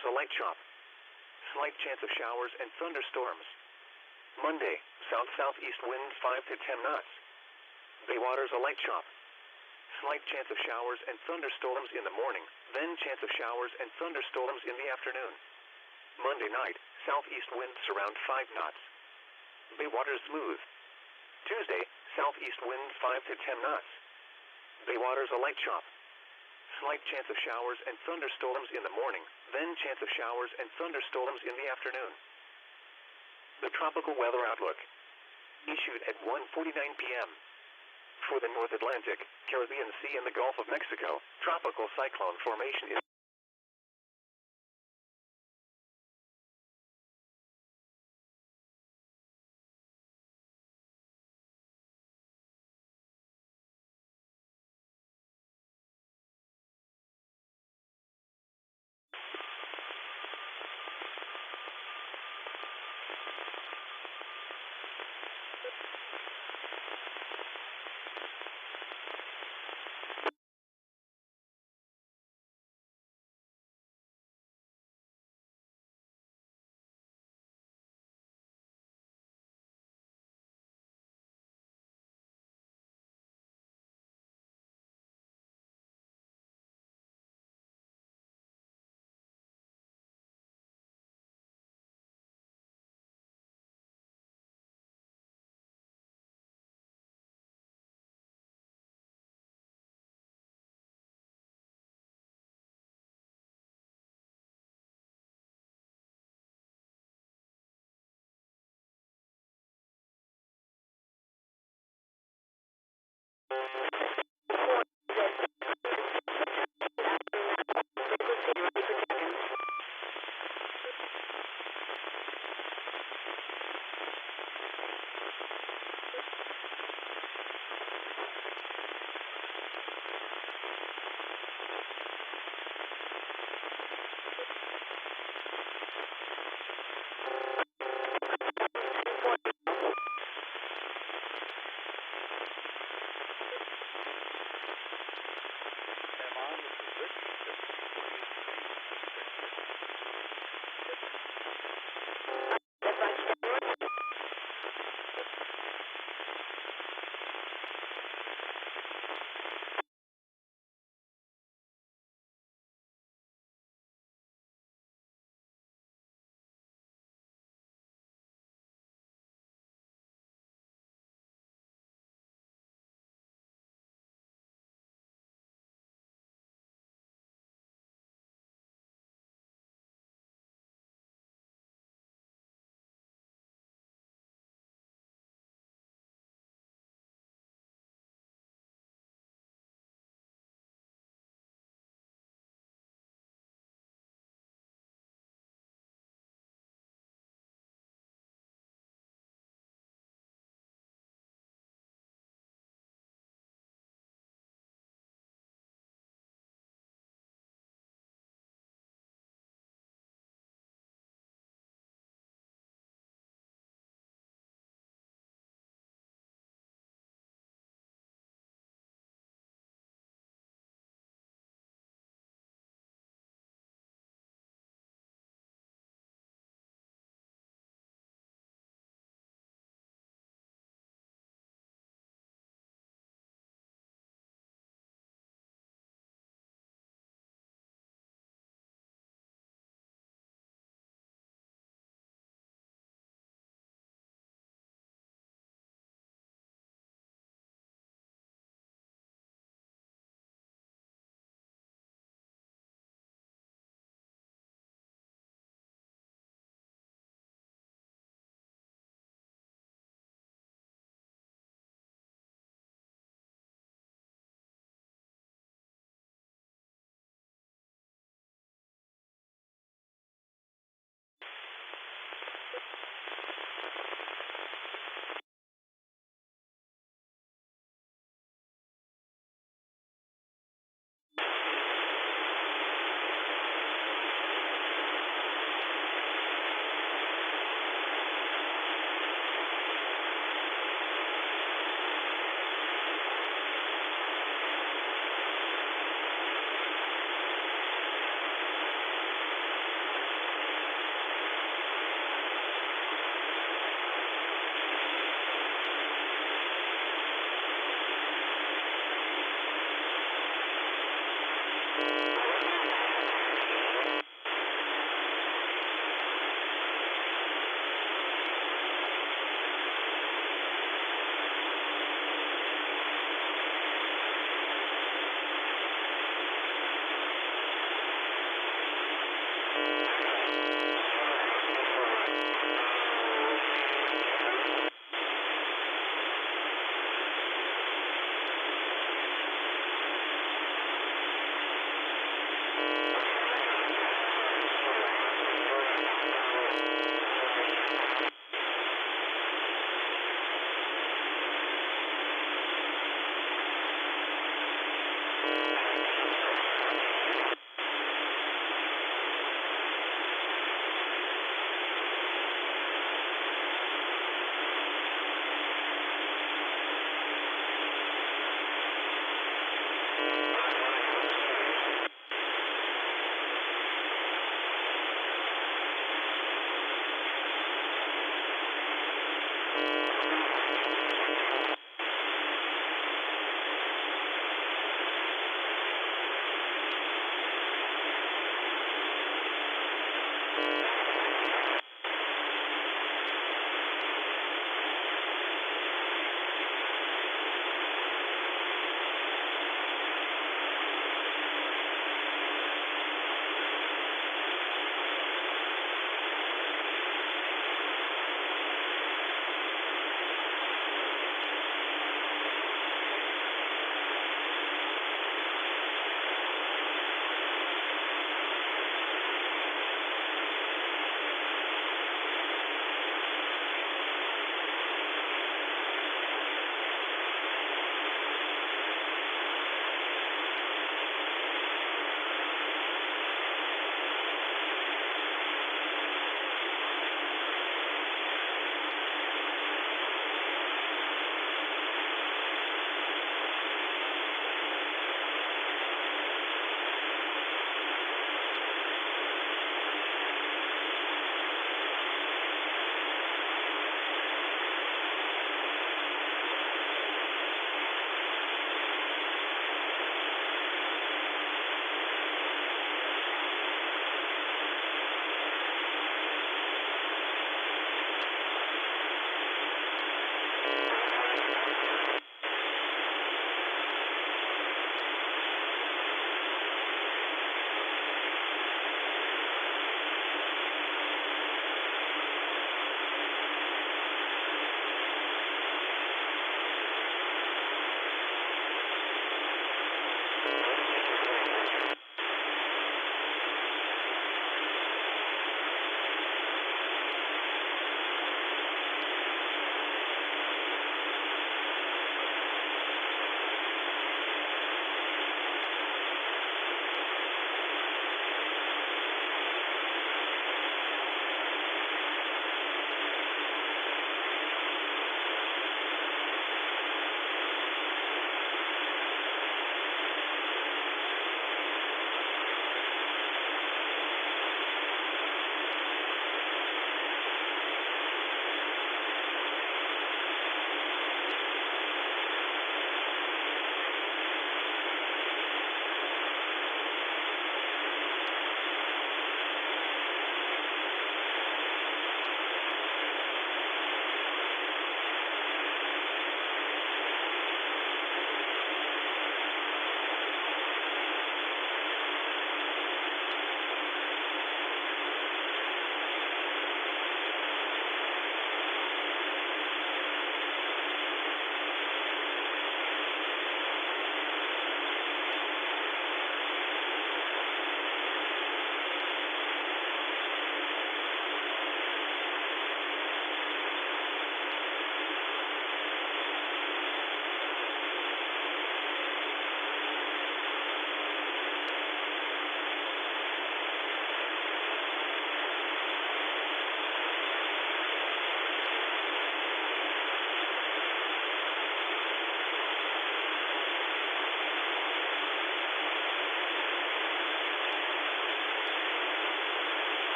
waters a light chop. Slight chance of showers and thunderstorms. Monday, south-southeast winds 5 to 10 knots. Bay waters a light chop. Slight chance of showers and thunderstorms in the morning, then chance of showers and thunderstorms in the afternoon. Monday night, southeast winds around 5 knots. Bay waters smooth. Tuesday, southeast winds 5 to 10 knots. Bay waters a light chop. Slight chance of showers and thunderstorms in the morning, then chance of showers and thunderstorms in the afternoon. The tropical weather outlook. Issued at 1:49 p.m. For the North Atlantic, Caribbean Sea and the Gulf of Mexico, tropical cyclone formation is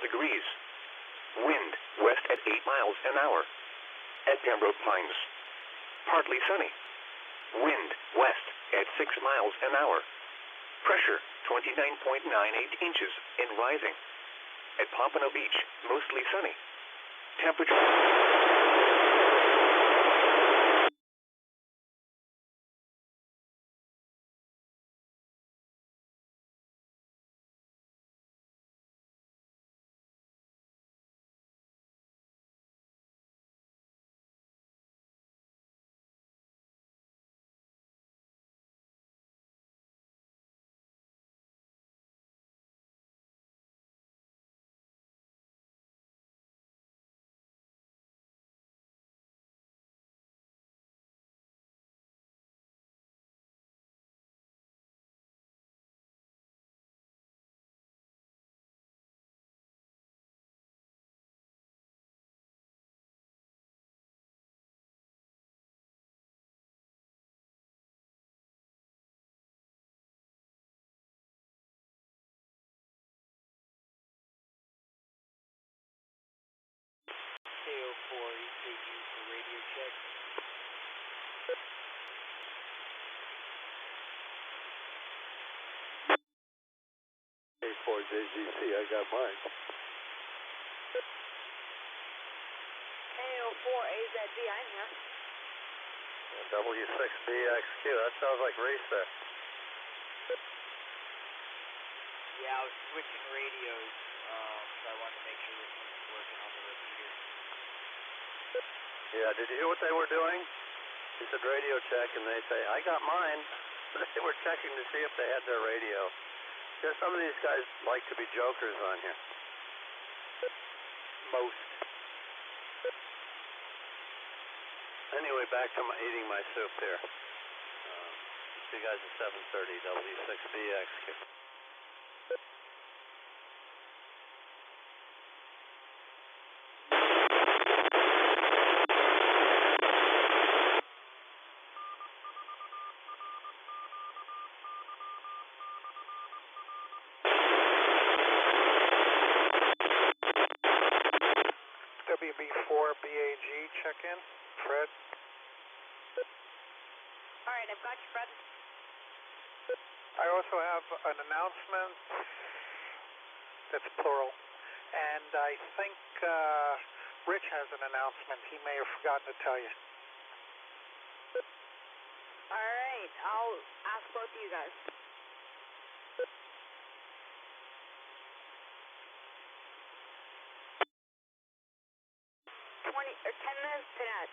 Degrees. Wind west at 8 miles an hour. At Pembroke Pines. Partly sunny. Wind west at 6 miles an hour. Pressure 29.98 inches and rising. At Pompano Beach, mostly sunny. Temperature. DCARC EKG for radio check. A4JGC, I got mine. KO4AZB, I'm here. W6BXQ, that sounds like race there. Yeah, I was switching radios, so I wanted to make sure this one was working on the repeater. Yeah, did you hear what they were doing? He said radio check, and they say, I got mine. They were checking to see if they had their radio. Yeah, some of these guys like to be jokers on here. Most. Anyway, back to eating my soup here. See you guys at 7:30, W6BXQ. WB4BAG, check in. Fred. All right, I've got you, Fred. I also have an announcement that's plural, and I think Rich has an announcement he may have forgotten to tell you. All right, I'll ask both of you guys. 10 minutes to that.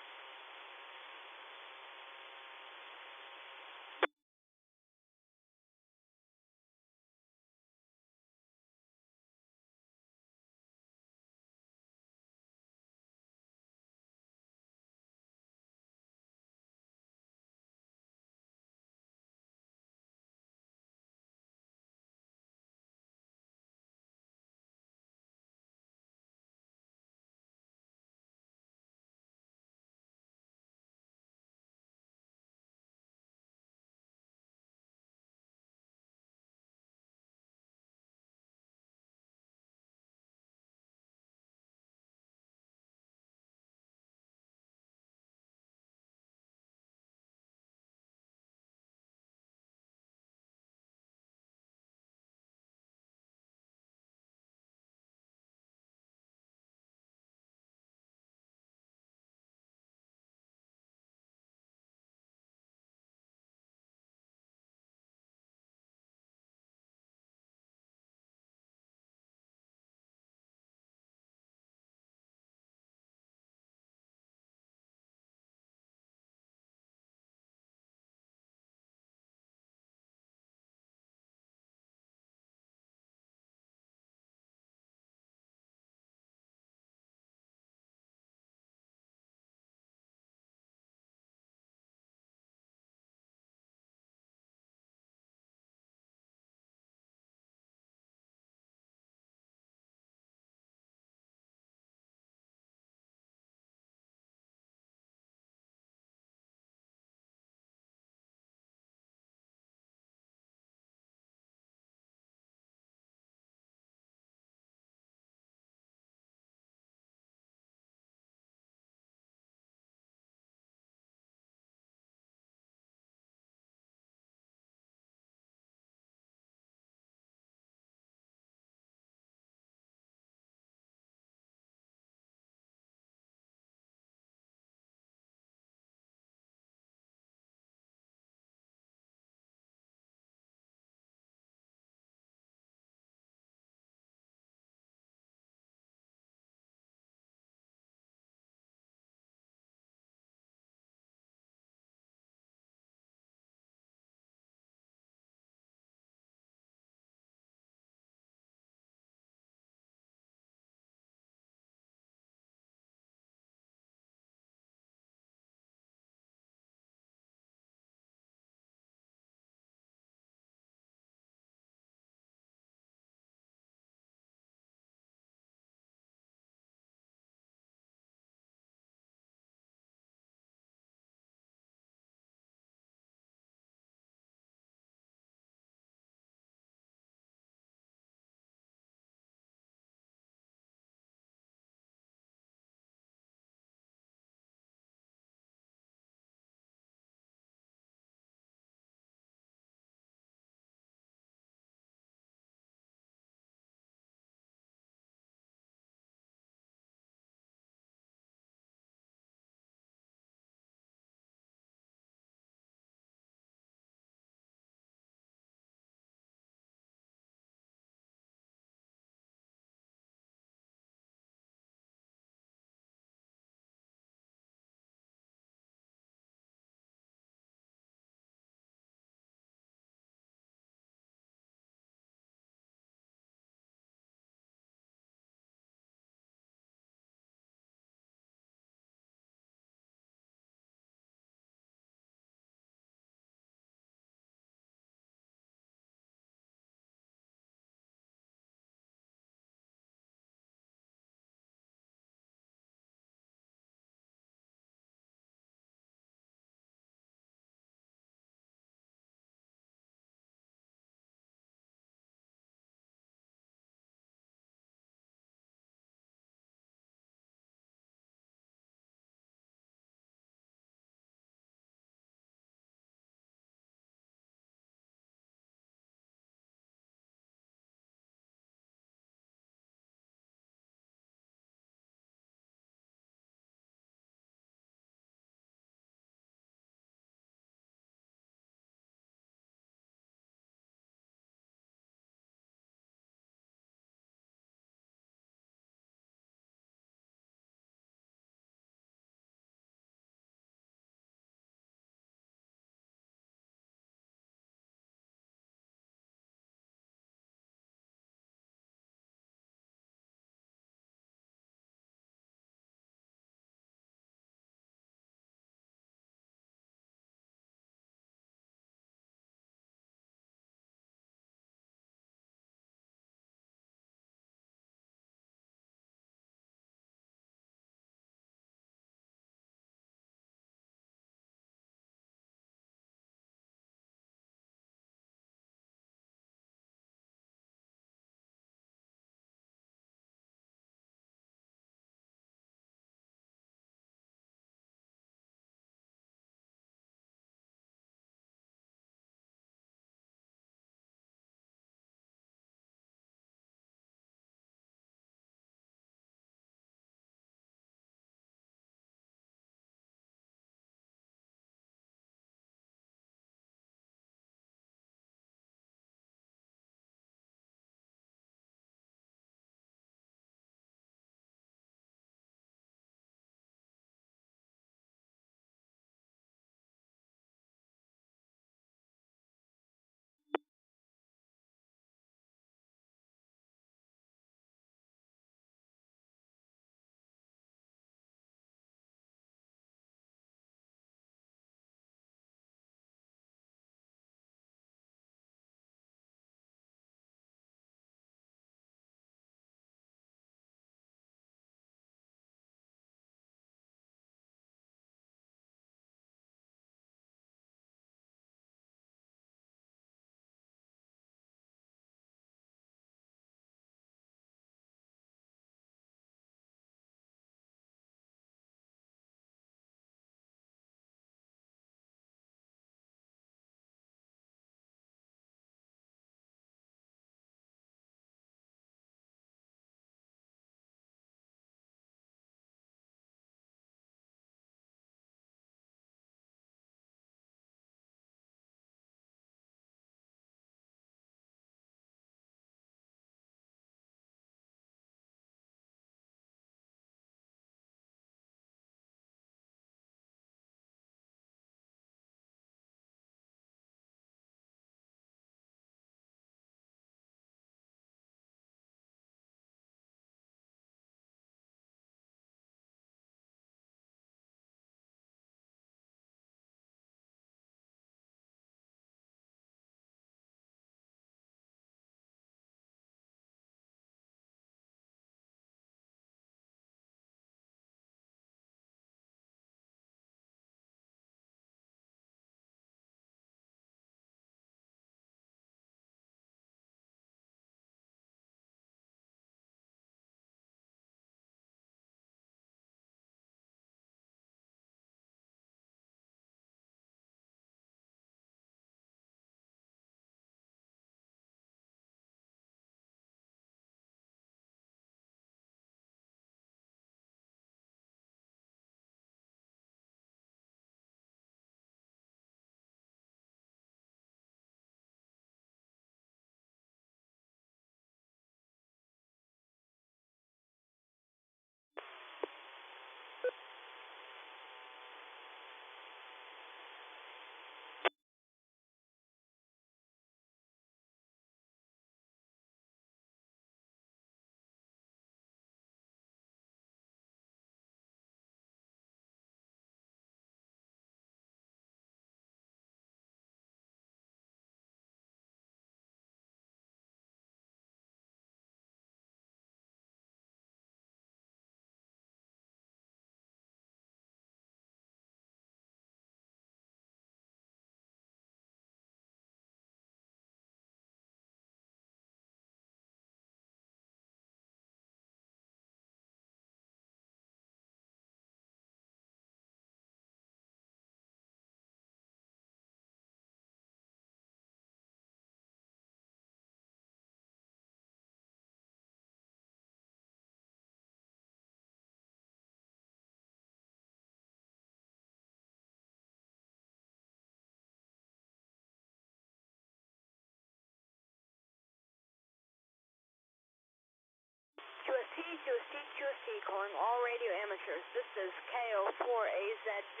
C2C2C calling all radio amateurs. This is KO4AZB,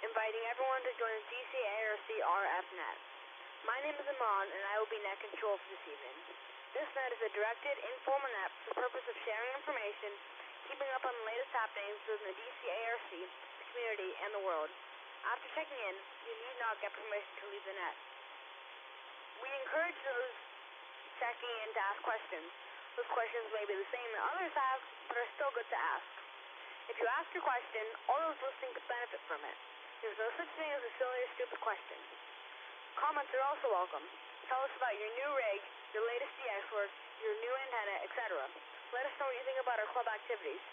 inviting everyone to join DCARC RF Net. My name is Amon, and I will be net control for this evening. This net is a directed, informal net for the purpose of sharing information, keeping up on the latest happenings within the DCARC, the community, and the world. After checking in, you need not get permission to leave the net. We encourage those checking in to ask questions. Those questions may be the same that others have, but are still good to ask. If you ask your question, all those listening could benefit from it. There's no such thing as a silly or stupid question. Comments are also welcome. Tell us about your new rig, your latest DX work, your new antenna, etc. Let us know what you think about our club activities.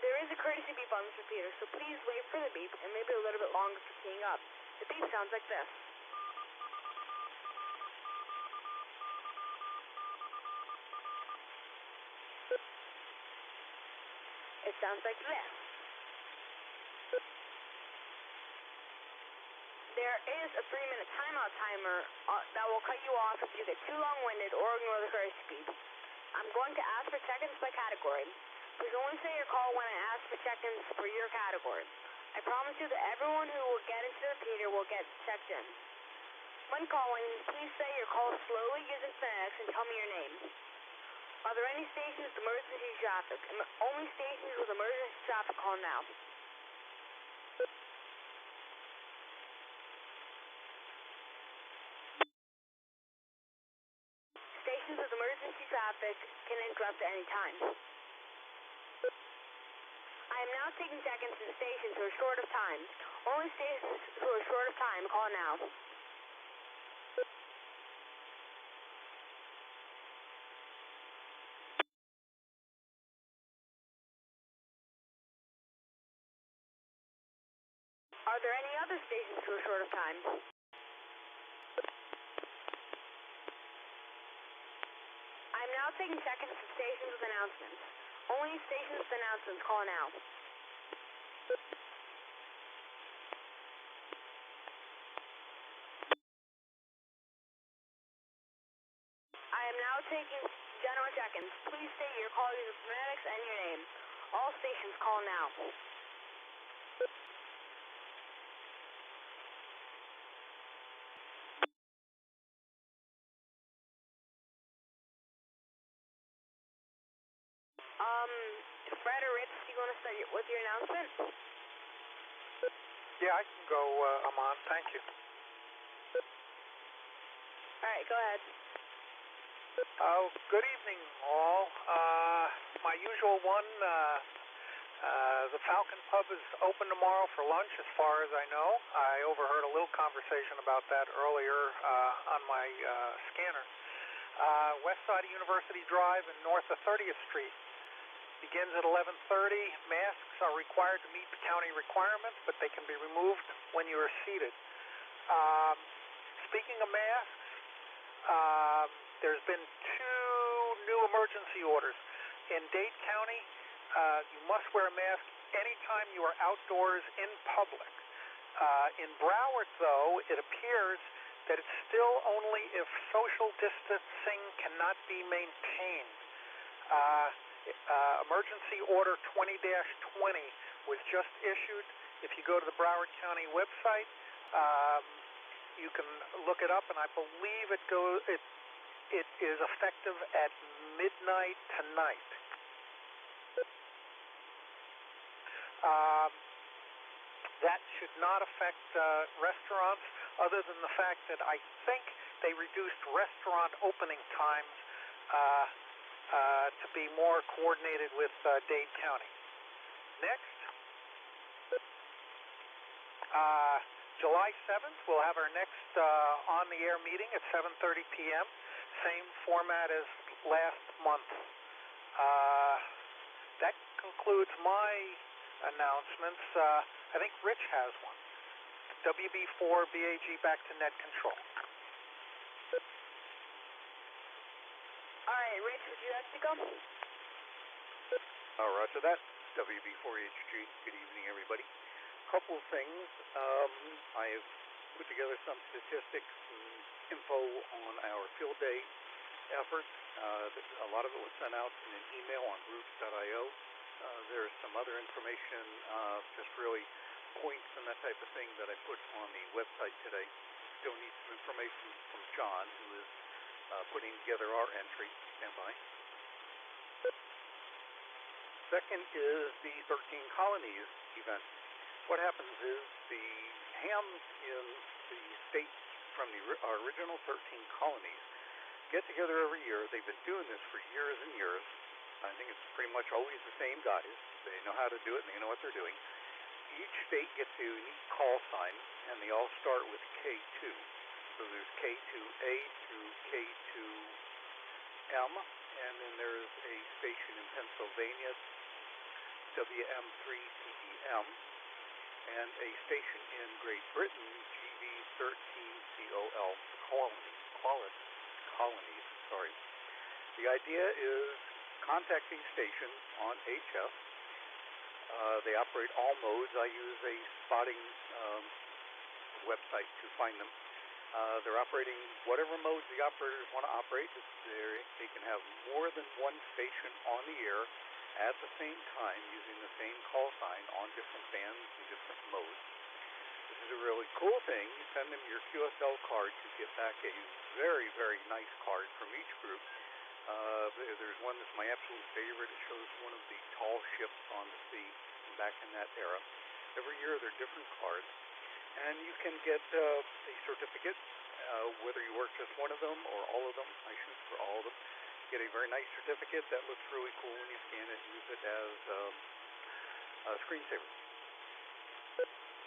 There is a courtesy beep on this repeater, so please wait for the beep and maybe a little bit longer for keying up. The beep sounds like this. It sounds like this. There is a 3-minute timeout timer that will cut you off if you get too long-winded or ignore the courtesy beep. I'm going to ask for check-ins by category. Please only say your call when I ask for check-ins for your category. I promise you that everyone who will get into the repeater will get checked in. When calling, please say your call slowly using phonetics and tell me your name. Are there any stations with emergency traffic? Only stations with emergency traffic call now. Stations with emergency traffic can interrupt at any time. I am now taking check-ins to the stations who are short of time. Only stations who are short of time call now. Are there any other stations who are short of time? I am now taking check-ins to stations with announcements. Only stations with announcements call now. I am now taking general check-ins. Please state your call using phonetics and your name. All stations call now. Fred or Rich, you want to start with your announcement? Yeah, I can go, Amon. Thank you. All right, go ahead. Good evening, all. My usual one, the Falcon Pub is open tomorrow for lunch, as far as I know. I overheard a little conversation about that earlier on my scanner. West side of University Drive and north of 30th Street. Begins at 11:30. Masks are required to meet the county requirements, but they can be removed when you are seated. Speaking of masks, there's been 2 new emergency orders. In Dade County, you must wear a mask anytime you are outdoors in public. In Broward, though, it appears that it's still only if social distancing cannot be maintained. Emergency Order 20-20 was just issued. If you go to the Broward County website, you can look it up, and I believe it is effective at midnight tonight. That should not affect restaurants, other than the fact that I think they reduced restaurant opening times to be more coordinated with Dade County. Next, July 7th, we'll have our next on-the-air meeting at 7:30 p.m. Same format as last month. That concludes my announcements. I think Rich has one. WB4BAG back to net control. All right, Rich, would you like to go? Roger that. WB4HG. Good evening, everybody. Couple of things. I have put together some statistics and info on our field day effort. A lot of it was sent out in an email on groups.io. There's some other information, just really points and that type of thing that I put on the website today. Still need some information from John, who is putting together our entry. Stand by. Second is the 13 Colonies event. What happens is the hams in the states from our original 13 colonies get together every year. They've been doing this for years and years. I think it's pretty much always the same guys. They know how to do it, and they know what they're doing. Each state gets a unique call sign, and they all start with K2. So there's K2A to K2M, and then there's a station in Pennsylvania, WM3TEM, and a station in Great Britain, GV13COL, colonies. The idea is contact these stations on HF. They operate all modes. I use a spotting website to find them. They're operating whatever modes the operators want to operate. They can have more than one station on the air at the same time using the same call sign on different bands and different modes. This is a really cool thing. You send them your QSL card, you get back a very, very nice card from each group. There's one that's my absolute favorite. It shows one of the tall ships on the sea back in that era. Every year they're different cards. And you can get a certificate, whether you work just one of them or all of them. I shoot for all of them. You get a very nice certificate that looks really cool when you scan it and use it as a screensaver.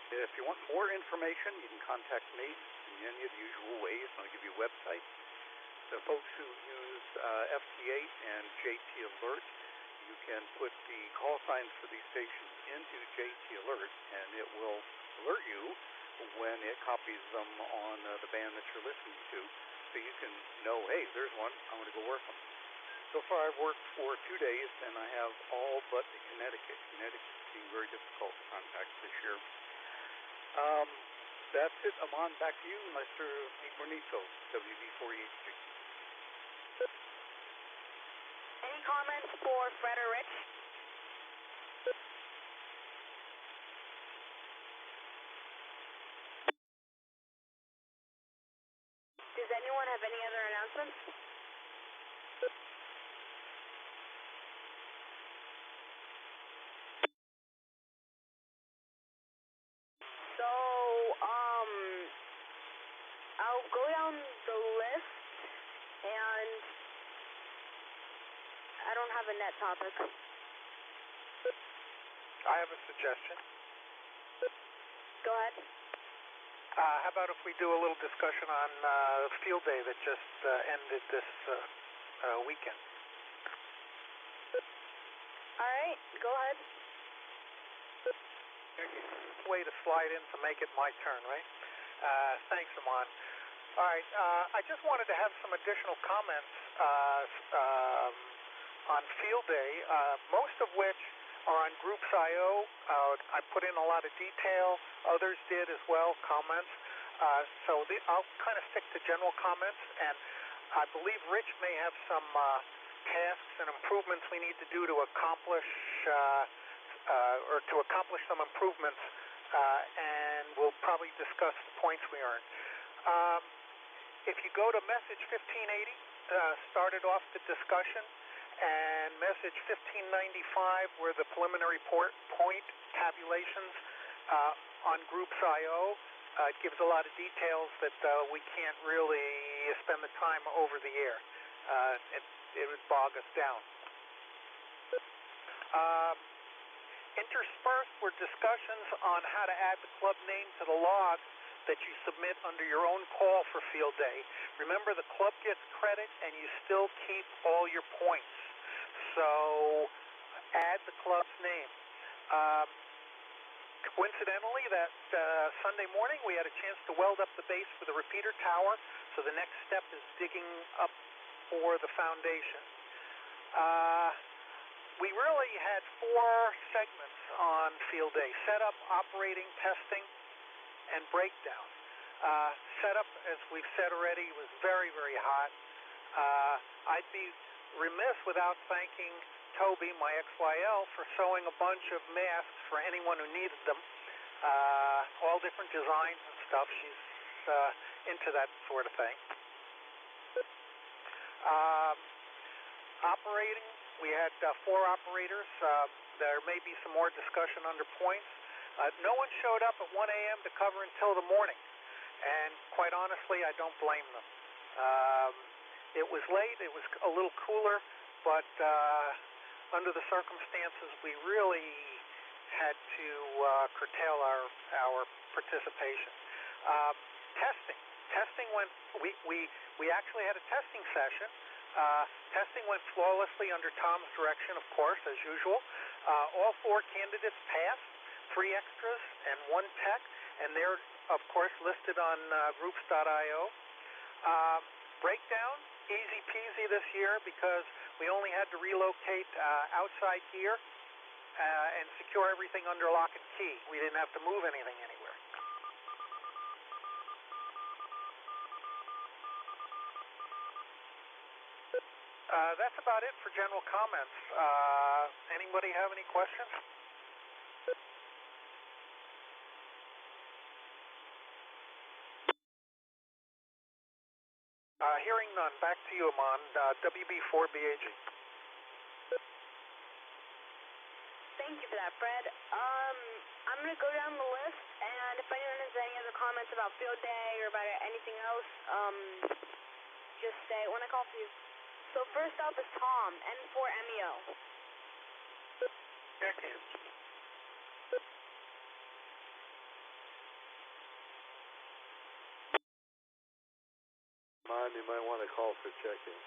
If you want more information, you can contact me in any of the usual ways. I'll give you a website. The folks who use FT8 and JT Alert, you can put the call signs for these stations into JT Alert, and it will alert you when it copies them on the band that you're listening to, so you can know, hey, there's one, I'm going to go work them. So far I've worked for 2 days, and I have all but the Connecticut. Connecticut's being very difficult to contact this year. That's it. Amon, back to you, Mr. Nicornito, WB4HG. Any comments for Fred or Rich? Does anyone have any other announcements? So, I'll go down the list, and I don't have a net topic. I have a suggestion. Go ahead. How about if we do a little discussion on field day that just ended this weekend? All right, go ahead. Way to slide in to make it my turn, right? Thanks, Amon. All right, I just wanted to have some additional comments on field day, most of which are on Groups.io. I put in a lot of detail. Others did as well, comments. I'll kind of stick to general comments, and I believe Rich may have some tasks and improvements we need to do to accomplish some improvements, and we'll probably discuss the points we earned. If you go to message 1580, started off the discussion, and message 1595 were the preliminary point tabulations on Groups.io. It gives a lot of details that we can't really spend the time over the air. It would bog us down. Interspersed were discussions on how to add the club name to the log that you submit under your own call for field day. Remember, the club gets credit and you still keep all your points. So add the club's name. Coincidentally, that Sunday morning we had a chance to weld up the base for the repeater tower, so the next step is digging up for the foundation. We really had 4 segments on field day: setup, operating, testing, and breakdown. Setup, as we've said already, was very, very hot. I'd be remiss without thanking Toby, my XYL, for sewing a bunch of masks for anyone who needed them. All different designs and stuff. She's into that sort of thing. Operating, we had 4 operators. There may be some more discussion under points. No one showed up at 1 a.m. to cover until the morning, and quite honestly, I don't blame them. It was late, it was a little cooler, but under the circumstances, we really had to curtail our participation. Testing went, we actually had a testing session. Testing went flawlessly under Tom's direction, of course, as usual. All 4 candidates passed, 3 extras and 1 tech, and they're, of course, listed on groups.io. Breakdown, easy peasy this year because we only had to relocate outside gear and secure everything under lock and key. We didn't have to move anything anywhere. That's about it for general comments. Anybody have any questions? Hearing none. Back to you, Amon. WB4BAG. Thank you for that, Fred. I'm going to go down the list, and if anyone has any other comments about field day or about anything else, just say it when I call for you. So first up is Tom, N4MEO. Check-in. Mom, you might want to call for check-in.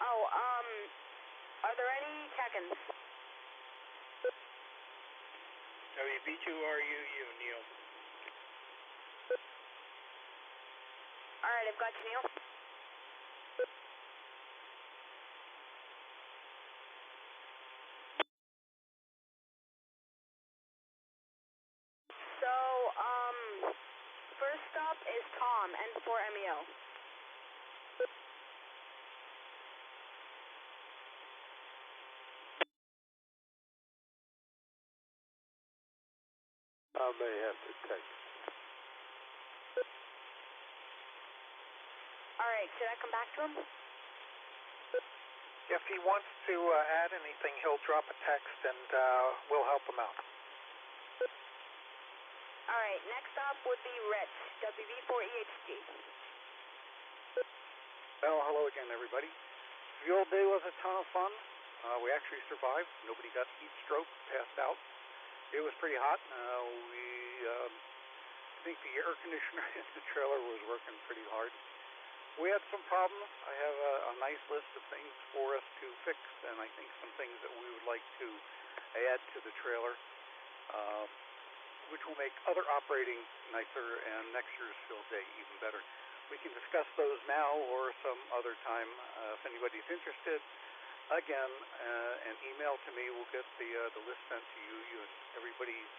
Oh, are there any check-ins? WB2RUU, Neil. Alright, I've got you, Neil. So, first up is Tom, N4MEO. I may have to text. Alright, should I come back to him? If he wants to add anything, he'll drop a text and we'll help him out. Alright, next up would be Rich, WB4EHD. Well, hello again, everybody. The old day was a ton of fun. We actually survived. Nobody got heat stroke, passed out. It was pretty hot. I think the air conditioner in the trailer was working pretty hard. We had some problems. I have a nice list of things for us to fix, and I think some things that we would like to add to the trailer, which will make other operating nicer and next year's field day even better. We can discuss those now or some other time if anybody's interested. Again, an email to me will get the list sent to you. Everybody's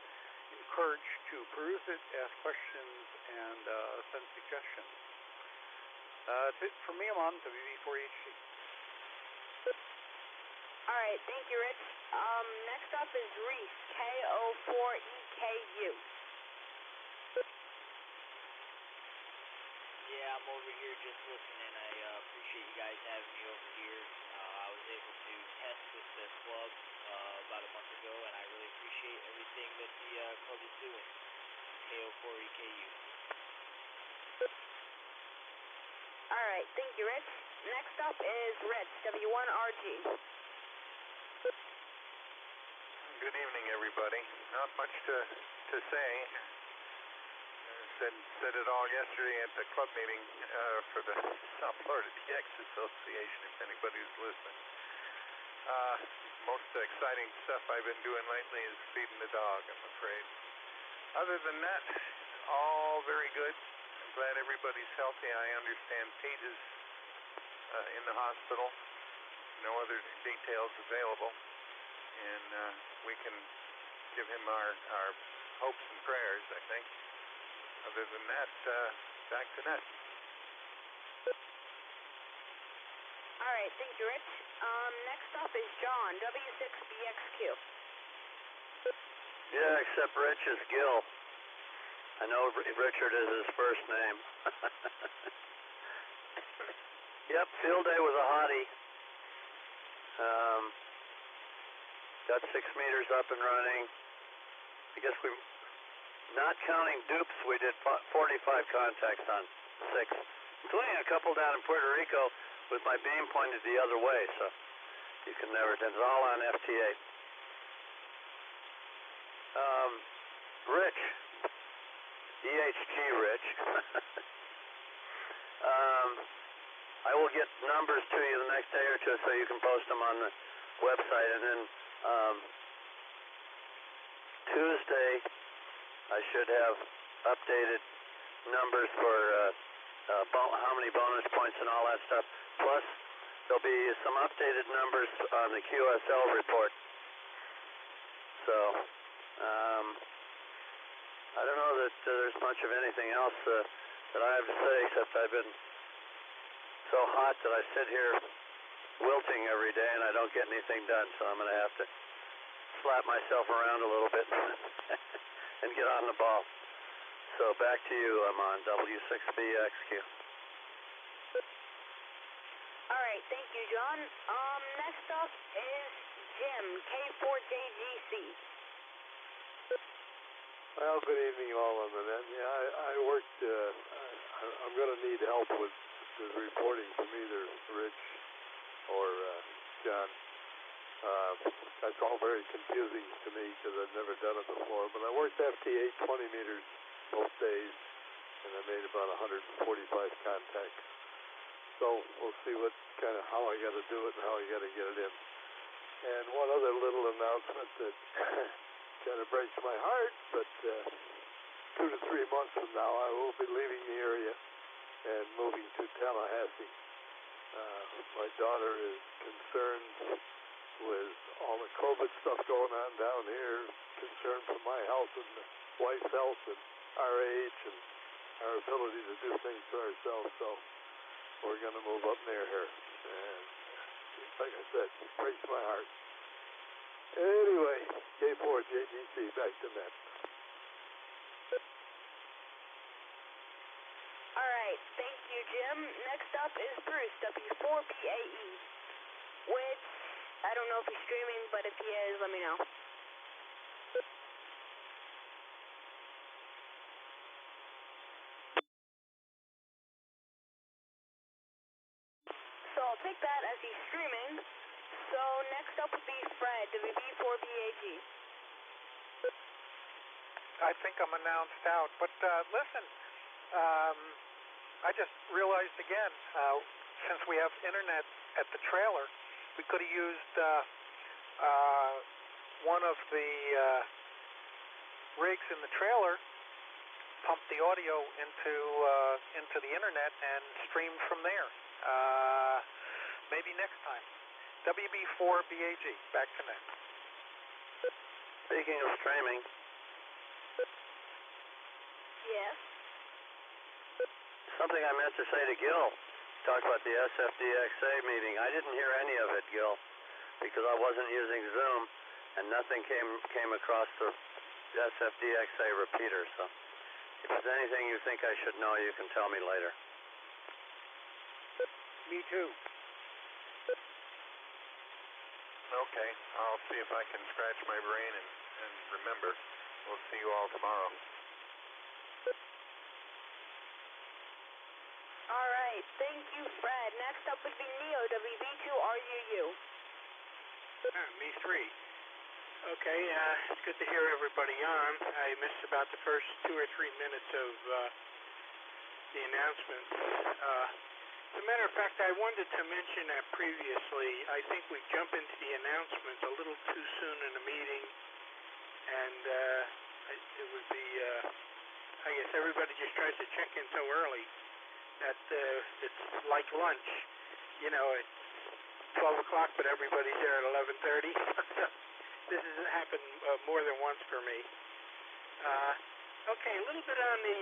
encouraged to peruse it, ask questions, and send suggestions. That's it for me. I'm on WB4HC. Alright, thank you, Rich. Next up is Reese, KO4EKU. Yeah, I'm over here just listening. I appreciate you guys having me over here. I was able to test with the club about a month ago, and I really appreciate everything that the club is doing. KO4EKU. Alright, thank you, Rich. Next up is Rich, W1RG. Good evening, everybody. Not much to say. Said it all yesterday at the club meeting for the South Florida DX Association, if anybody's listening. Most exciting stuff I've been doing lately is feeding the dog, I'm afraid. Other than that, all very good. I'm glad everybody's healthy. I understand Pete is in the hospital. No other details available. And we can give him our hopes and prayers, I think. Other than that, back to net. All right, thank you, Rich. Next up is John, W6BXQ. Yeah, except Rich is Gil. I know Richard is his first name. Yep, field day was a hottie. Got 6 meters up and running. I guess we, not counting dupes, we did 45 contacts on 6, including a couple down in Puerto Rico with my beam pointed the other way, so you can never tell. It's all on FT8. Rich, EHG Rich. I will get numbers to you the next day or two so you can post them on the website, and then Tuesday I should have updated numbers for how many bonus points and all that stuff. Plus, there'll be some updated numbers on the QSL report. So, I don't know that there's much of anything else that I have to say, except I've been so hot that I sit here wilting every day and I don't get anything done, so I'm going to have to slap myself around a little bit and get on the ball. So back to you, I'm on W6BXQ. All right, thank you, John. Next up is Jim, K4JGC. Well, good evening, all on the net. Yeah, I worked, I'm going to need help with the reporting from either Rich or John. That's all very confusing to me because I've never done it before. But I worked FT8 20 meters both days, and I made about 145 contacts. So we'll see what how I got to do it and how I got to get it in. And one other little announcement that kind of breaks my heart, but 2 to 3 months from now, I will be leaving the area and moving to Tallahassee. My daughter is concerned with all the COVID stuff going on down here, concerned for my health and the wife's health and our age and our ability to do things for ourselves. So we're going to move up near her. And like I said, it breaks my heart. Anyway, K4JGC, back to net. All right, thank you, Jim. Next up is Bruce, W4BAE, which I don't know if he's streaming, but if he is, let me know. So I'll take that as he's streaming. So next up would be Fred, WB4BAG. I think I'm announced out, but listen, I just realized again, since we have internet at the trailer, we could have used one of the rigs in the trailer, pump the audio into the internet and stream from there. Maybe next time. WB4BAG, back to net. Speaking of streaming. Yes. Something I meant to say to Gil, talk about the SFDXA meeting. I didn't hear any of it, Gil, because I wasn't using Zoom, and nothing came across the SFDXA repeater. So if there's anything you think I should know, you can tell me later. Me too. Okay, I'll see if I can scratch my brain and remember. We'll see you all tomorrow. All right, thank you, Fred. Next up would be Neo, WB2RUU. Me 3. Okay, it's good to hear everybody on. I missed about the first 2 or 3 minutes of the announcements. As a matter of fact, I wanted to mention that previously. I think we jump into the announcements a little too soon in a meeting, and it would be, I guess everybody just tries to check in so early that it's like lunch. You know, it's 12 o'clock, but everybody's there at 11:30. This has happened more than once for me. Okay, a little bit on the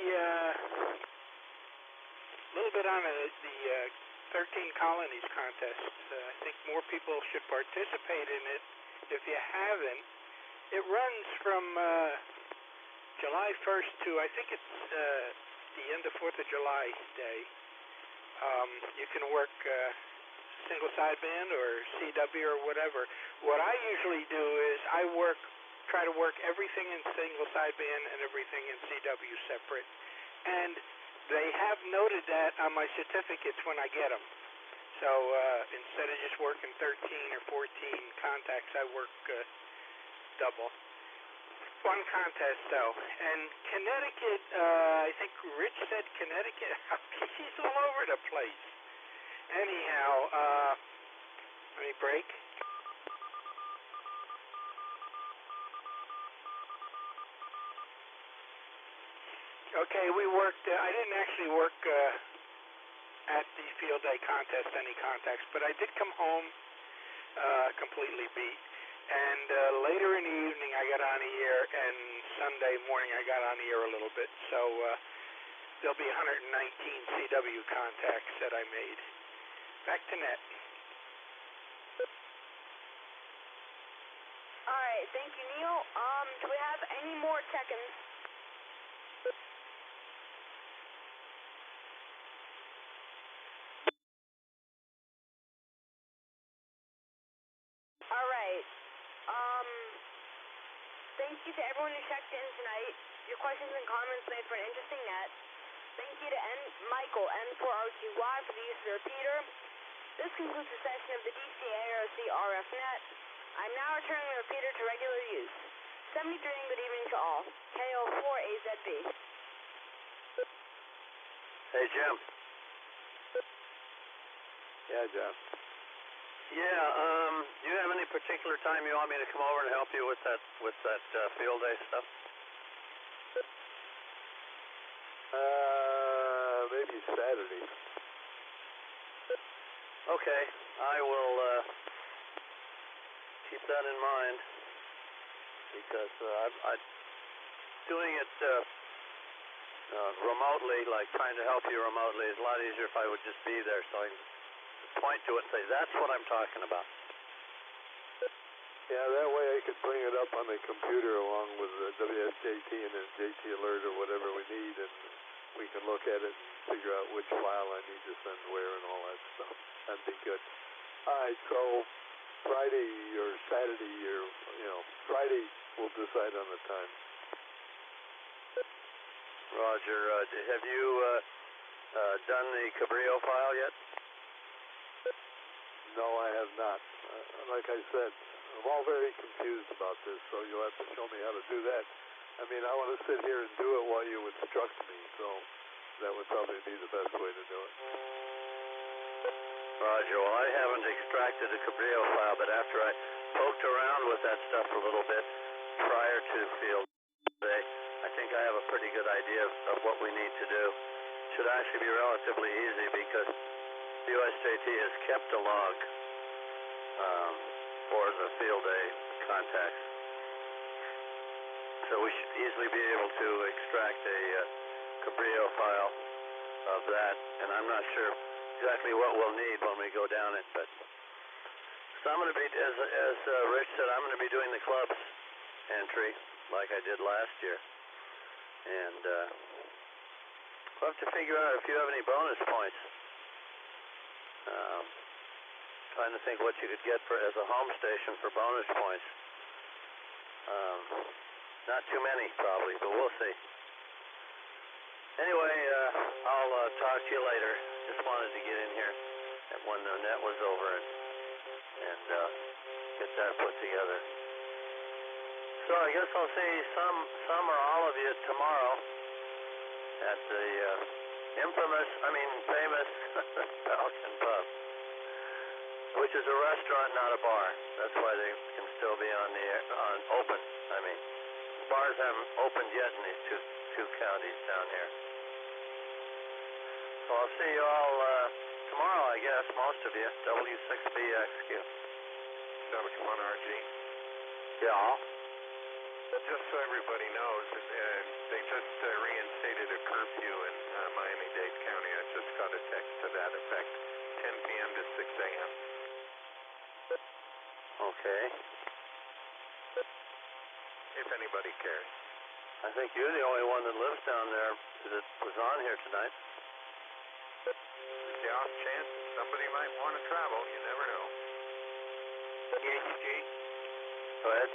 little bit on the 13 Colonies contest. I think more people should participate in it if you haven't. It runs from July 1st to, I think it's the end of 4th of July day. You can work single sideband or CW or whatever. What I usually do is I try to work everything in single sideband and everything in CW separate. And they have noted that on my certificates when I get them. So instead of just working 13 or 14 contacts, I work double. One contest though. And Connecticut, I think Rich said Connecticut. He's all over the place. Anyhow, let me break. Okay, we worked, I didn't actually work at the field day contest, any contacts, but I did come home completely beat. And later in the evening I got on the air, and Sunday morning I got on the air a little bit. So there'll be 119 CW contacts that I made. Back to net. All right, thank you, Neil. Do we have any more check-ins? All right. Thank you to everyone who checked in tonight. Your questions and comments made for an interesting net. Thank you to Michael, N4RQY, for the use of the repeater. This concludes the session of the DCARC RF Net. I'm now returning the repeater to regular use. 73 and good evening to all. KO4AZB. Hey, Jim. Yeah, John. Yeah, do you have any particular time you want me to come over and help you with that field day stuff? Maybe Saturday. Okay, I will keep that in mind, because I'm doing it remotely, like trying to help you remotely, is a lot easier if I would just be there, so I can point to it and say, that's what I'm talking about. Yeah, that way I could bring it up on the computer along with the WSJT and the JT alert or whatever we need, and we can look at it and figure out which file I need to send where and all that stuff. That'd be good. All right, so Friday or Saturday or, Friday we'll decide on the time. Roger. Have you done the Cabrillo file yet? No, I have not. Like I said, I'm all very confused about this, so you'll have to show me how to do that. I mean, I want to sit here and do it while you instruct me, so that would probably be the best way to do it. Roger. Well, I haven't extracted a Cabrillo file, but after I poked around with that stuff a little bit prior to field day, I think I have a pretty good idea of what we need to do. It should actually be relatively easy, because USJT has kept a log for the field day contacts. So we should easily be able to extract a Cabrillo file of that, and I'm not sure exactly what we'll need when we go down it, but so I'm going to be, as Rich said, I'm going to be doing the club's entry like I did last year, and we'll have to figure out if you have any bonus points. Trying to think what you could get for as a home station for bonus points. Not too many, probably, but we'll see. Anyway, I'll talk to you later. Just wanted to get in here when the net was over and get that put together. So I guess I'll see some or all of you tomorrow at the famous Falcon Pub, which is a restaurant, not a bar. That's why they can still be open. Bars haven't opened yet in these two counties down here. So I'll see you all tomorrow, I guess, most of you. W6BXQ. W1RG. Yeah. Just so everybody knows, they just reinstated a curfew in Miami-Dade County. I just got a text to that effect, 10 p.m. to 6 a.m. Okay. If anybody cares. I think you're the only one that lives down there that was on here tonight. The off chance somebody might want to travel, you never know. GHG. Go ahead.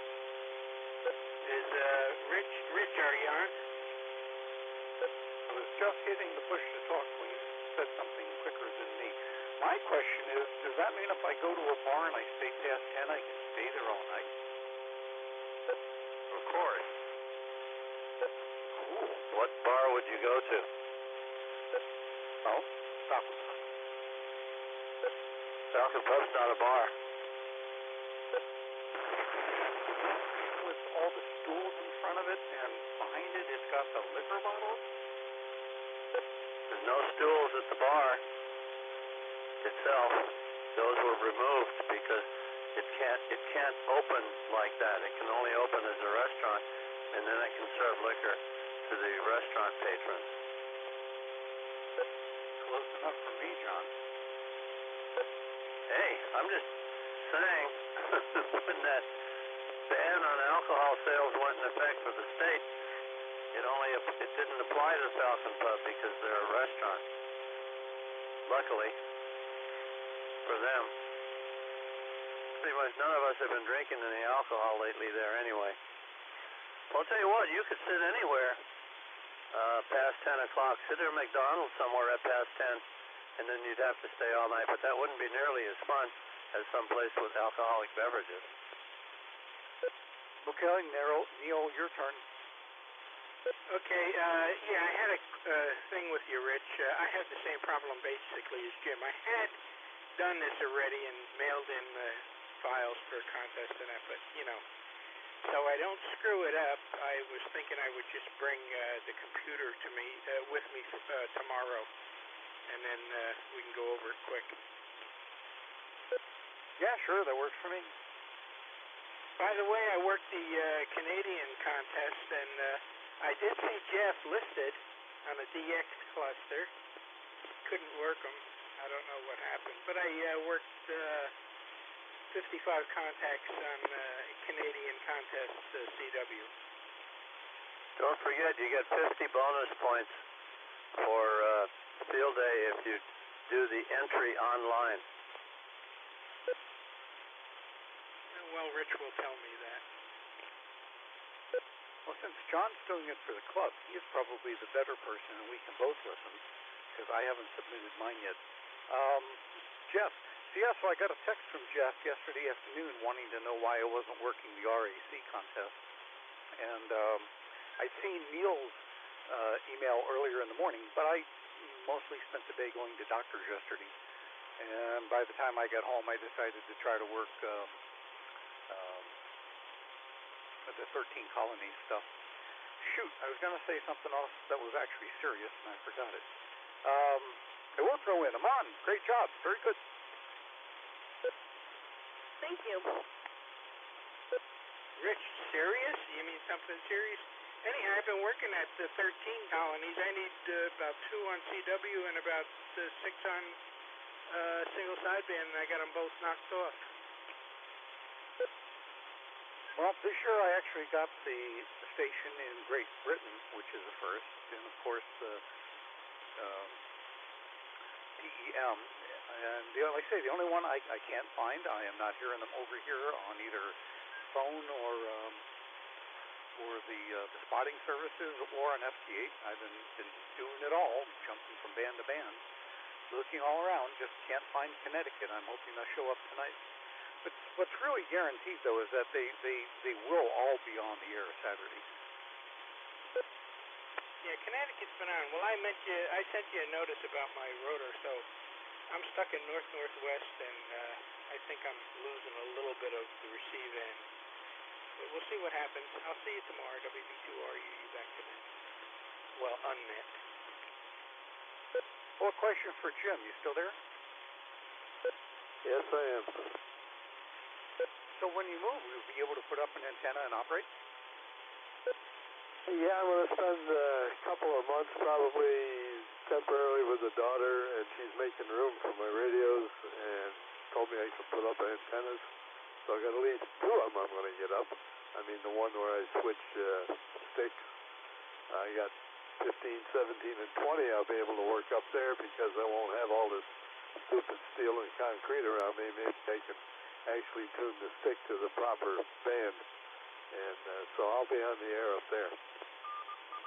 Is Rich, are you on? I was just hitting the push to talk when you said something quicker than me. My question is, does that mean if I go to a bar and I stay past 10, I can stay there all night? Of course. Cool. What bar would you go to? Well, Falcon Pub. Falcon Pub's not a bar. With all the stools in front of it, and behind it, it's got the liquor bottles? There's no stools at the bar itself. Those were removed because it can't open like that. It can only open as a restaurant, and then it can serve liquor to the restaurant patrons. Close enough for me, John. Hey, I'm just saying, when that ban on alcohol sales went in effect for the state, it didn't apply to the Falcon Pub because they're a restaurant. Luckily for them. Pretty much none of us have been drinking any alcohol lately there anyway. Well, I'll tell you what, you could sit anywhere past 10 o'clock. Sit at a McDonald's somewhere at past 10, and then you'd have to stay all night, but that wouldn't be nearly as fun as someplace with alcoholic beverages. Okay, Neil, your turn. Okay, yeah, I had a thing with you, Rich. I had the same problem basically as Jim. I had done this already and mailed in the files for a contest and that, but, you know, so I don't screw it up. I was thinking I would just bring the computer to me with me tomorrow, and then we can go over it quick. Yeah, sure, that works for me. By the way, I worked the Canadian contest, and I did see Jeff listed on a DX cluster. Couldn't work him. I don't know what happened, but I worked 55 contacts on Canadian contest CW. Don't forget, you get 50 bonus points for field day if you do the entry online. Well, Rich will tell me that. Well, since John's doing it for the club, he is probably the better person, and we can both listen, because I haven't submitted mine yet. Jeff, so I got a text from Jeff yesterday afternoon wanting to know why I wasn't working the RAC contest. And I'd seen Neil's email earlier in the morning, but I mostly spent the day going to doctors yesterday. And by the time I got home, I decided to try to work the 13 colonies stuff. Shoot, I was going to say something else that was actually serious, and I forgot it. I will throw in. Amon, great job. Very good. Thank you. Rich, serious? You mean something serious? Anyhow, I've been working at the 13 colonies. I need about 2 on CW and about 6 on single sideband, and I got them both knocked off. Well, this year I actually got the station in Great Britain, which is a first, and of course DEM. And like I say, the only one I can't find, I am not hearing them over here on either phone or the spotting services or on FT8. I've been doing it all, jumping from band to band, looking all around, just can't find Connecticut. I'm hoping they'll show up tonight. But what's really guaranteed, though, is that they will all be on the air Saturday. Yeah, Connecticut's been on. Well, I sent you a notice about my rotor, so I'm stuck in north-northwest, and I think I'm losing a little bit of the receive end. But we'll see what happens. I'll see you tomorrow, WB2RU, back to net. Well, unnet. Well, a question for Jim. You still there? Yes, I am. So when you move, you'll be able to put up an antenna and operate? Yeah, I'm going to spend a couple of months probably temporarily with the daughter, and she's making room for my radios and told me I could put up antennas. So I got at least two of them I'm going to get up. I mean, the one where I switch sticks. I got 15, 17, and 20 I'll be able to work up there because I won't have all this stupid steel and concrete around me. Maybe I can actually tune the stick to the proper band. And so I'll be on the air up there.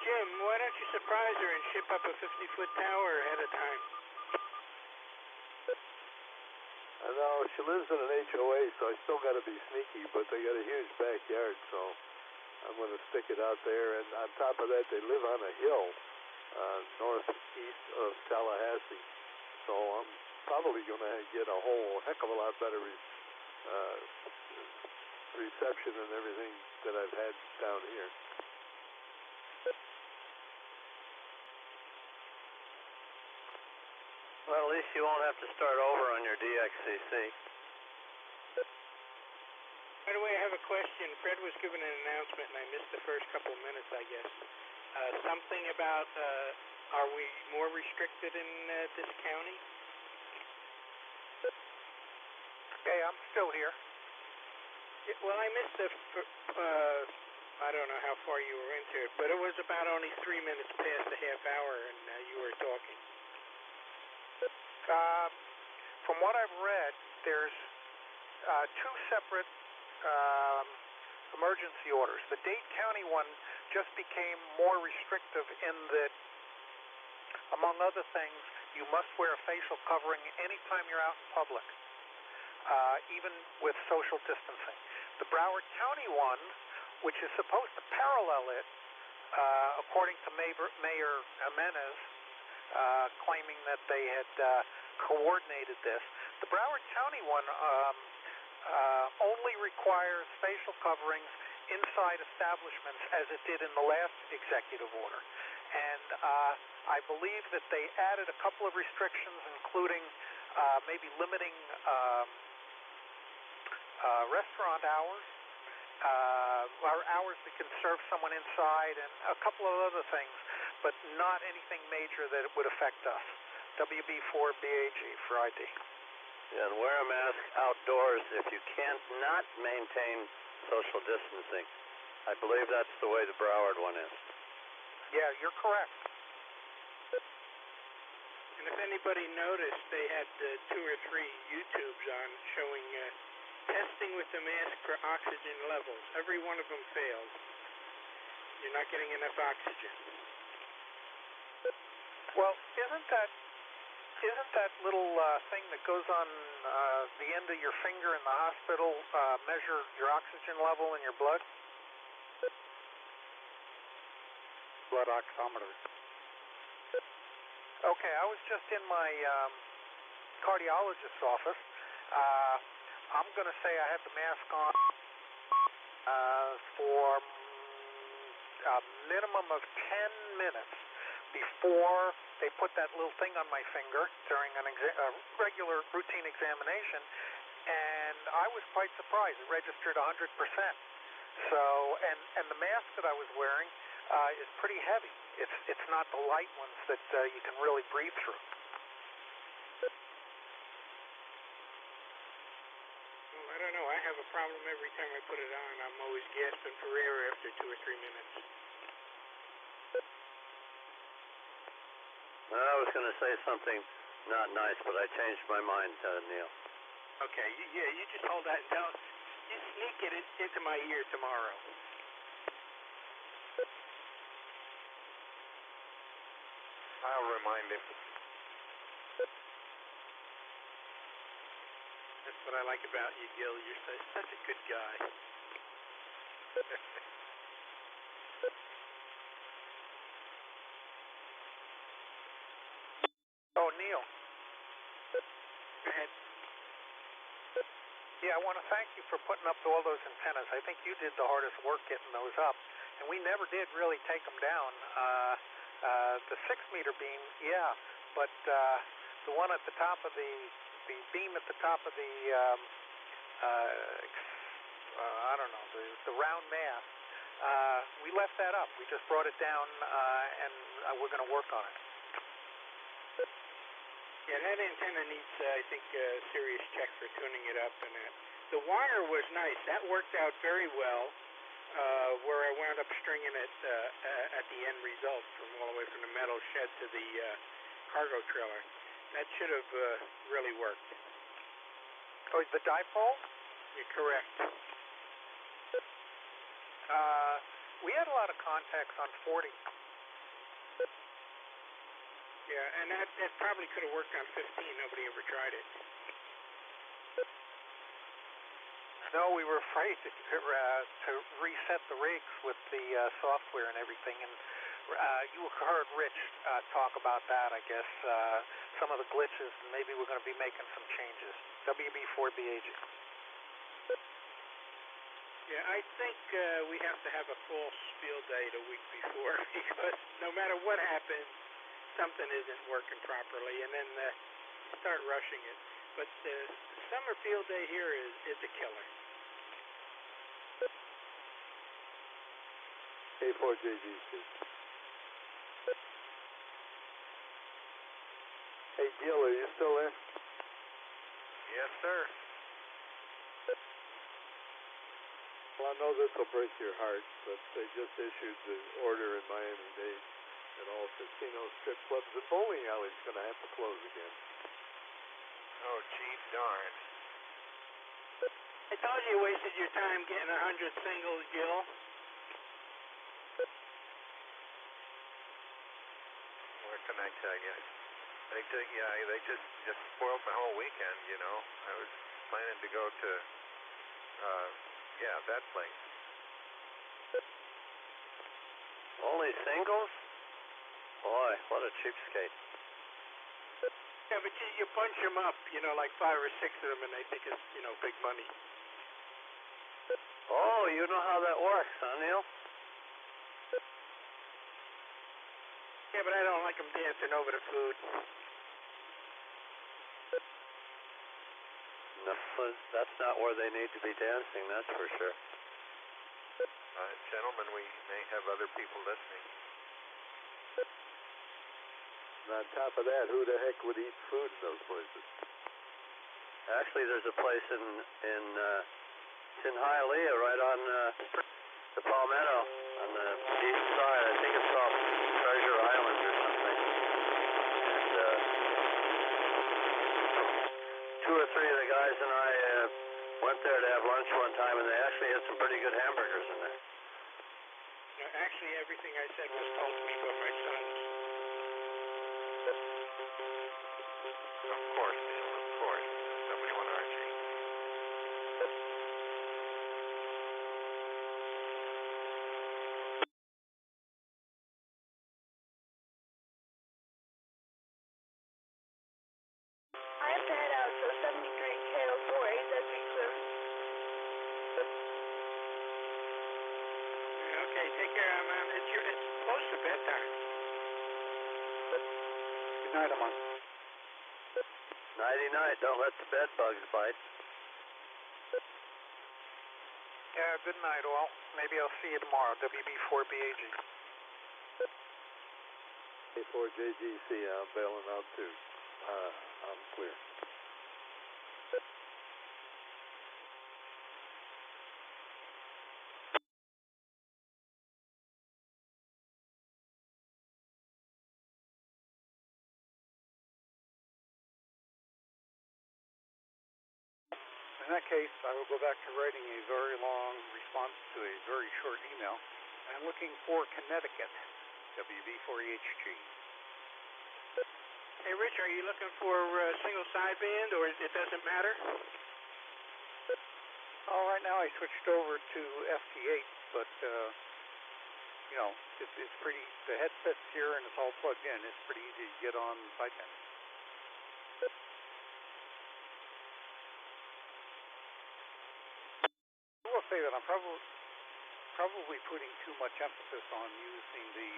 Jim, why don't you surprise her and ship up a 50-foot tower ahead of time? I know, she lives in an HOA, so I still got to be sneaky, but they got a huge backyard, so I'm going to stick it out there. And on top of that, they live on a hill northeast of Tallahassee, so I'm probably going to get a whole heck of a lot better reception and everything that I've had down here. Well, at least you won't have to start over on your DXCC. By the way, I have a question. Fred was given an announcement, and I missed the first couple of minutes, I guess. Something about, are we more restricted in this county? Okay, I'm still here. Well, I missed the, I don't know how far you were into it, but it was about only 3 minutes past the half hour, and you were talking. From what I've read, there's two separate emergency orders. The Dade County one just became more restrictive in that, among other things, you must wear a facial covering anytime you're out in public, even with social distancing. The Broward County one, which is supposed to parallel it, according to Mayor Jimenez, claiming that they had coordinated this. The Broward County one only requires facial coverings inside establishments, as it did in the last executive order. And I believe that they added a couple of restrictions, including maybe limiting restaurant hours, or hours that can serve someone inside, and a couple of other things, but not anything major that it would affect us. WB4BAG for ID. Yeah, and wear a mask outdoors if you can't not maintain social distancing. I believe that's the way the Broward one is. Yeah, you're correct. And if anybody noticed, they had 2 or 3 YouTubes on showing testing with the mask for oxygen levels. Every one of them failed. You're not getting enough oxygen. Well, isn't that little thing that goes on the end of your finger in the hospital measure your oxygen level in your blood? Blood oximeter. Okay, I was just in my cardiologist's office. I'm going to say I had the mask on for a minimum of 10 minutes before they put that little thing on my finger during a regular routine examination, and I was quite surprised. It registered 100%. So, and the mask that I was wearing is pretty heavy. It's not the light ones that you can really breathe through. Well, I don't know. I have a problem every time I put it on. I'm always gasping for air after 2 or 3 minutes. I was going to say something not nice, but I changed my mind, Neil. Okay, yeah, you just hold that and don't. You sneak it into my ear tomorrow. I'll remind him. That's what I like about you, Gil. You're such a good guy. Oh, Neil. Go ahead. Yeah, I want to thank you for putting up all those antennas. I think you did the hardest work getting those up, and we never did really take them down. The 6-meter beam, yeah, but the one at the top of the beam at the top of the I don't know, the round mast, We left that up. We just brought it down, and we're going to work on it. Yeah, that antenna needs, I think, a serious check for tuning it up. And the wire was nice. That worked out very well, where I wound up stringing it at the end result from all the way from the metal shed to the cargo trailer. That should have really worked. Oh, the dipole? You're correct. We had a lot of contacts on 40. Yeah, and that probably could have worked on 15. Nobody ever tried it. No, we were afraid to reset the rigs with the software and everything. And you heard Rich talk about that, I guess, some of the glitches, and maybe we're going to be making some changes. WB4BAG. Yeah, I think we have to have a false field date a week before, because no matter what happens, something isn't working properly, and then start rushing it. But the summer field day here is a killer. A4JGC. Hey, Gil, are you still there? Yes, sir. Well, I know this will break your heart, but they just issued the order in Miami-Dade that all casino strip clubs and bowling alleys going to have to close again. Oh, gee darn. I told you wasted your time getting 100 singles, Gil. What can I tell you? They just spoiled my whole weekend, you know. I was planning to go to, that place. Only singles? Boy, what a cheapskate. Yeah, but you bunch them up, like 5 or 6 of them, and they think it's, big money. Oh, you know how that works, huh, Neil? Yeah, but I don't like them dancing over the food. No, that's not where they need to be dancing, that's for sure. Gentlemen, we may have other people listening. And on top of that, who the heck would eat food in those places? Actually, there's a place it's in Hialeah, right on the Palmetto, on the east side. I think it's off Treasure Island or something. And 2 or 3 of the guys and I went there to have lunch one time, and they actually had some pretty good hamburgers in there. Actually, everything I said was told to me by my sons. Of course, Neil, of course. Nobody want Archie. I have to head out, so 73 KO4 AZB clear. Okay, take care, man. It's close to bedtime. Good night, Amon. Nighty-night, don't let the bed bugs bite. Yeah, good night, all. Maybe I'll see you tomorrow. WB4BAG. A4JGC, I'm bailing out too. I'm clear. In that case, I will go back to writing a very long response to a very short email. I'm looking for Connecticut, WB4HG. Hey, Rich, are you looking for single sideband, or it doesn't matter? Oh, right now I switched over to FT8, but, it's pretty, the headset's here and it's all plugged in. It's pretty easy to get on sideband. I will say that I'm probably putting too much emphasis on using the